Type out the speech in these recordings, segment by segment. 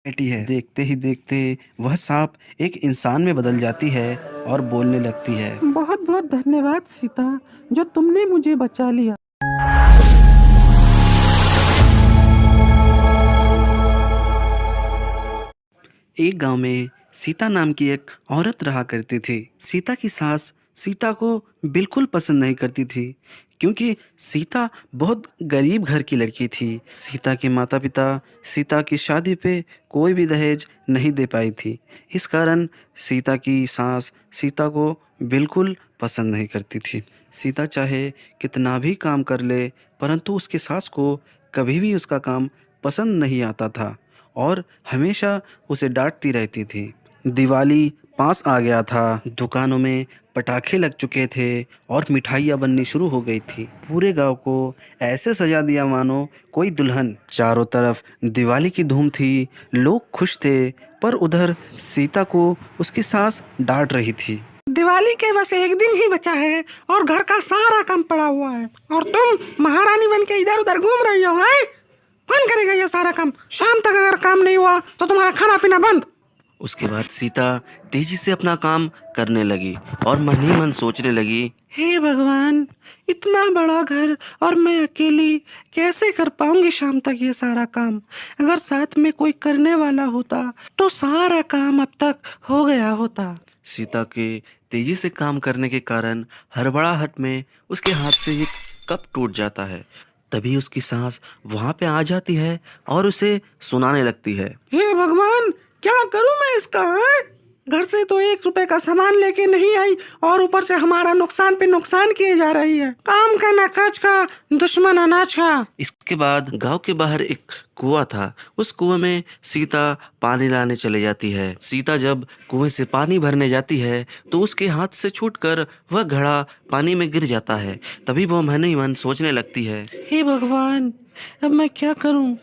बेटी है। देखते ही देखते वह सांप एक इंसान में बदल जाती है और बोलने लगती है। बहुत बहुत धन्यवाद सीता, जो तुमने मुझे बचा लिया। एक गांव में सीता नाम की एक औरत रहा करती थी। सीता की सास सीता को बिल्कुल पसंद नहीं करती थी, क्योंकि सीता बहुत गरीब घर की लड़की थी। सीता के माता पिता सीता की शादी पे कोई भी दहेज नहीं दे पाई थी। इस कारण सीता की सास सीता को बिल्कुल पसंद नहीं करती थी। सीता चाहे कितना भी काम कर ले, परंतु उसकी सास को कभी भी उसका काम पसंद नहीं आता था और हमेशा उसे डांटती रहती थी। दिवाली पास आ गया था, दुकानों में पटाखे लग चुके थे और मिठाइयाँ बननी शुरू हो गई थी। पूरे गांव को ऐसे सजा दिया मानो कोई दुल्हन। चारों तरफ दिवाली की धूम थी, लोग खुश थे, पर उधर सीता को उसकी सास डांट रही थी। दिवाली के बस एक दिन ही बचा है और घर का सारा काम पड़ा हुआ है, और तुम महारानी बन के इधर उधर घूम रही हो। हैं? कौन करेगा ये सारा काम? शाम तक अगर काम नहीं हुआ तो तुम्हारा खाना पीना बंद। उसके बाद सीता तेजी से अपना काम करने लगी और मन ही मन सोचने लगी, हे भगवान, इतना बड़ा घर और मैं अकेली कैसे कर पाऊंगी शाम तक ये सारा काम? अगर साथ में कोई करने वाला होता तो सारा काम अब तक हो गया होता। सीता के तेजी से काम करने के कारण हड़बड़ाहट में उसके हाथ से एक कप टूट जाता है। तभी उसकी सास वहां पे आ जाती है और उसे सुनाने लगती है। हे भगवान, क्या करूं मैं इसका? हैं? घर से तो 1 रुपए का सामान लेके नहीं आई और ऊपर से हमारा नुकसान पे नुकसान किए जा रही है। काम का ना काज का, दुश्मन अनाज का। इसके बाद गांव के बाहर एक कुआं था। उस कुएं में सीता पानी लाने चले जाती है। सीता जब कुएं से पानी भरने जाती है तो उसके हाथ से छूटकर वह घड़ा पानी में गिर जाता है। तभी वह मन ही मन सोचने लगती है, हे भगवान, अब मैं क्या करूं?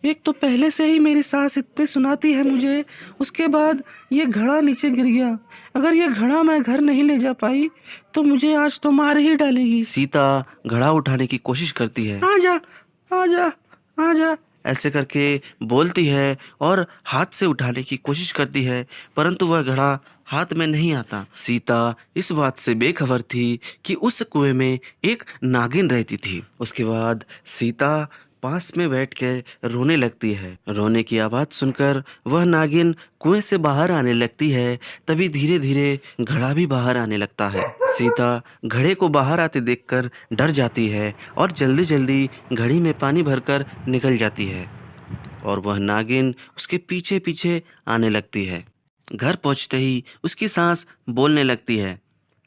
एक तो पहले से ही मेरी सास इतनी सुनाती है मुझे, उसके बाद ये घड़ा नीचे गिर गया। अगर ये घड़ा मैं घर नहीं ले जा पाई तो मुझे आज तो मार ही डालेगी। सीता घड़ा उठाने की कोशिश करती है। आजा, आजा, आजा। ऐसे करके बोलती है और हाथ से उठाने की कोशिश करती है, परंतु वह घड़ा हाथ में नहीं आता। सीता इस बात से बेखबर थी कि उस कुएं में एक नागिन रहती थी। उसके बाद सीता पास में बैठ कर रोने लगती है। रोने की आवाज सुनकर वह नागिन कुएं से बाहर आने लगती है। तभी धीरे धीरे घड़ा भी बाहर आने लगता है। सीता घड़े को बाहर आते देखकर डर जाती है और जल्दी जल्दी घड़ी में पानी भरकर निकल जाती है और वह नागिन उसके पीछे पीछे आने लगती है। घर पहुंचते ही उसकी सास बोलने लगती है,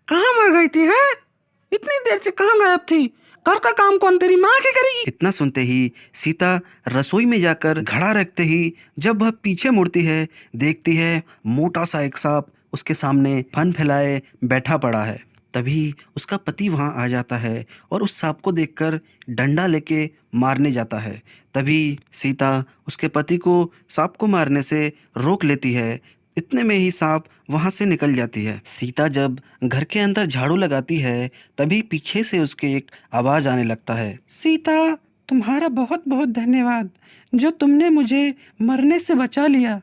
कहाँ मर गई थी? है इतनी देर से कहाँ गायब थी? घर का काम कौन तेरी माँ के करेगी? इतना सुनते ही सीता रसोई में जाकर घड़ा रखते ही जब वह पीछे मुड़ती है, देखती है मोटा सा एक सांप उसके सामने फन फैलाए बैठा पड़ा है। तभी उसका पति वहां आ जाता है और उस सांप को देखकर डंडा लेके मारने जाता है। तभी सीता उसके पति को सांप को मारने से रोक लेती है। इतने में ही सांप वहां से निकल जाती है। सीता जब घर के अंदर झाड़ू लगाती है तभी पीछे से उसके एक आवाज आने लगता है, सीता, तुम्हारा बहुत बहुत धन्यवाद, जो तुमने मुझे मरने से बचा लिया।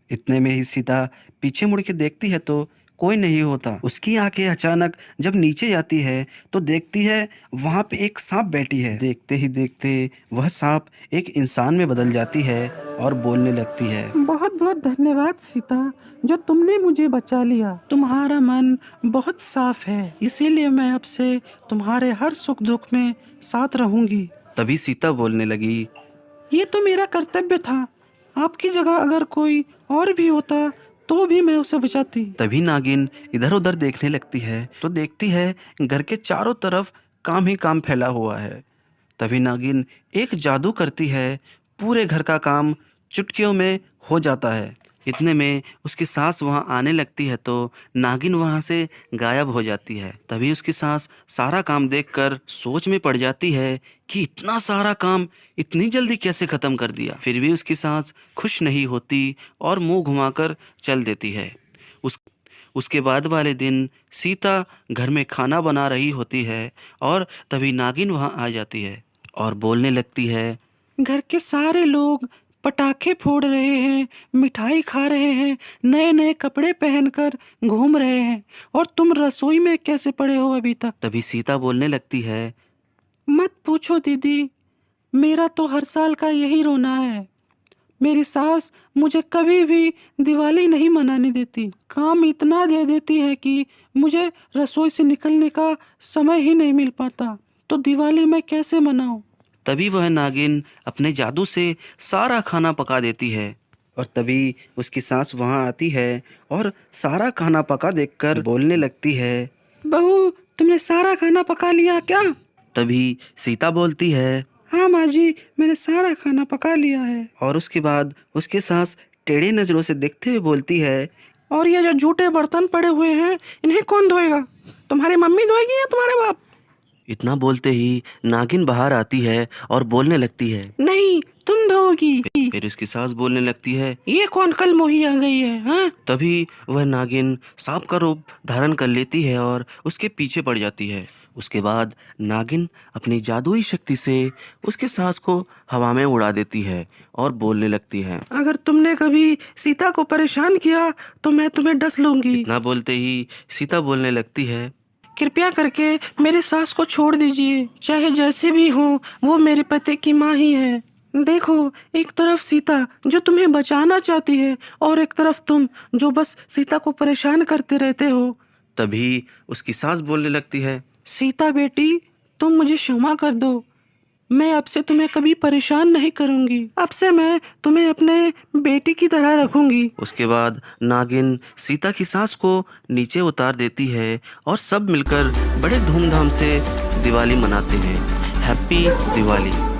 इतने में ही सीता पीछे मुड़ के देखती है तो कोई नहीं होता। उसकी आंखें अचानक जब नीचे जाती है तो देखती है वहां पे एक सांप बैठी है। देखते ही देखते वह सांप एक इंसान में बदल जाती है और बोलने लगती है, बहुत बहुत धन्यवाद सीता, जो तुमने मुझे बचा लिया। तुम्हारा मन बहुत साफ है, इसीलिए मैं अब से तुम्हारे हर सुख दुख में साथ रहूंगी। तभी सीता बोलने लगी, ये तो मेरा कर्तव्य था। आपकी जगह अगर कोई और भी होता तो भी मैं उसे बचाती। तभी नागिन इधर उधर देखने लगती है तो देखती है घर के चारों तरफ काम ही काम फैला हुआ है। तभी नागिन एक जादू करती है, पूरे घर का काम चुटकियों में हो जाता है। इतने में उसकी सास वहां आने लगती है तो नागिन वहां से गायब हो जाती है। तभी उसकी सास सारा काम देखकर सोच में पड़ जाती है कि इतना सारा काम इतनी जल्दी कैसे खत्म कर दिया। फिर भी उसकी सास खुश नहीं होती और मुंह घुमाकर चल देती है। उस उसके बाद वाले दिन सीता घर में खाना बना रही होती है और तभी नागिन वहां आ जाती है और बोलने लगती है, घर के सारे लोग पटाखे फोड़ रहे हैं, मिठाई खा रहे हैं, नए नए कपड़े पहनकर घूम रहे हैं, और तुम रसोई में कैसे पड़े हो अभी तक? तभी सीता बोलने लगती है, मत पूछो दीदी, मेरा तो हर साल का यही रोना है। मेरी सास मुझे कभी भी दिवाली नहीं मनाने देती। काम इतना दे देती है कि मुझे रसोई से निकलने का समय ही नहीं मिल पाता। तो दिवाली मैं कैसे मनाऊं? तभी वह नागिन अपने जादू से सारा खाना पका देती है। और तभी उसकी सास वहां आती है और सारा खाना पका देखकर बोलने लगती है, बहू, तुमने सारा खाना पका लिया क्या? तभी सीता बोलती है, हाँ माँ जी, मैंने सारा खाना पका लिया है। और उसके बाद उसकी सास टेढ़ी नजरों से देखते हुए बोलती है, और ये जो जूठे बर्तन पड़े हुए हैं, इन्हें कौन धोएगा? तुम्हारी मम्मी धोएगी या तुम्हारे बाप? इतना बोलते ही नागिन बाहर आती है और बोलने लगती है, नहीं, तुम धोगी। फिर उसकी सास बोलने लगती है, ये कौन कल मोही आ गई है? हाँ, तभी वह नागिन सांप का रूप धारण कर लेती है और उसके पीछे पड़ जाती है। उसके बाद नागिन अपनी जादुई शक्ति से उसके सास को हवा में उड़ा देती है और बोलने लगती है, अगर तुमने कभी सीता को परेशान किया तो मैं तुम्हें डस लूंगी। इतना बोलते ही सीता बोलने लगती है, कृपया करके मेरे सास को छोड़ दीजिए। चाहे जैसे भी हो, वो मेरे पति की माँ ही है। देखो, एक तरफ सीता जो तुम्हें बचाना चाहती है, और एक तरफ तुम जो बस सीता को परेशान करते रहते हो। तभी उसकी सास बोलने लगती है, सीता बेटी, तुम मुझे क्षमा कर दो। मैं अब से तुम्हें कभी परेशान नहीं करूंगी। अब से मैं तुम्हें अपने बेटी की तरह रखूंगी। उसके बाद नागिन सीता की सास को नीचे उतार देती है और सब मिलकर बड़े धूमधाम से दिवाली मनाते हैं। हैप्पी दिवाली।